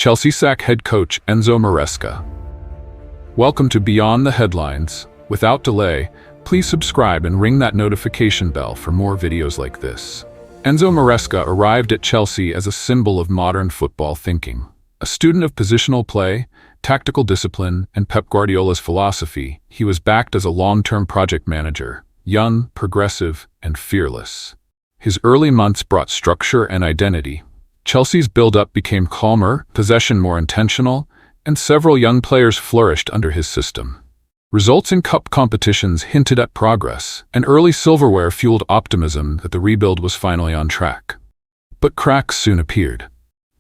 Chelsea sack head coach Enzo Maresca. Welcome to Beyond the Headlines. Without delay, please subscribe and ring that notification bell for more videos like this. Enzo Maresca arrived at Chelsea as a symbol of modern football thinking. A student of positional play, tactical discipline, and Pep Guardiola's philosophy, he was backed as a long-term project manager, young, progressive, and fearless. His early months brought structure and identity. Chelsea's build-up became calmer, possession more intentional, and several young players flourished under his system. Results in cup competitions hinted at progress, and early silverware fueled optimism that the rebuild was finally on track. But cracks soon appeared.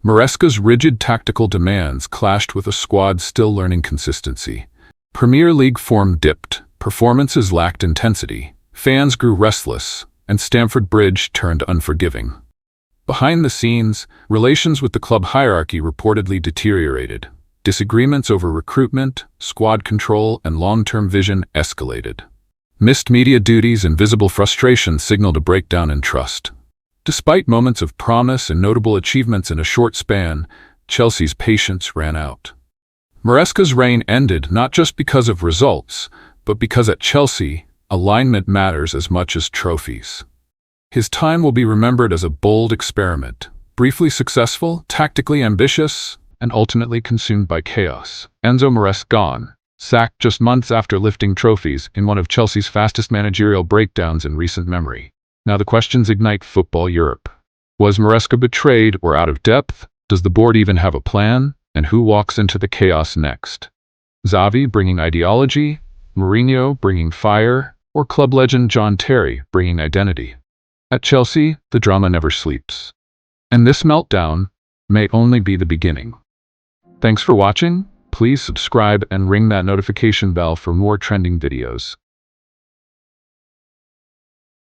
Maresca's rigid tactical demands clashed with a squad still learning consistency. Premier League form dipped, performances lacked intensity, fans grew restless, and Stamford Bridge turned unforgiving. Behind the scenes, relations with the club hierarchy reportedly deteriorated. Disagreements over recruitment, squad control, and long-term vision escalated. Missed media duties and visible frustration signaled a breakdown in trust. Despite moments of promise and notable achievements in a short span, Chelsea's patience ran out. Maresca's reign ended not just because of results, but because at Chelsea, alignment matters as much as trophies. His time will be remembered as a bold experiment, briefly successful, tactically ambitious, and ultimately consumed by chaos. Enzo Maresca gone, sacked just months after lifting trophies in one of Chelsea's fastest managerial breakdowns in recent memory. Now the questions ignite football Europe. Was Maresca betrayed or out of depth? Does the board even have a plan? And who walks into the chaos next? Xavi bringing ideology, Mourinho bringing fire, or club legend John Terry bringing identity? At Chelsea, the drama never sleeps. And this meltdown may only be the beginning. Thanks for watching. Please subscribe and ring that notification bell for more trending videos.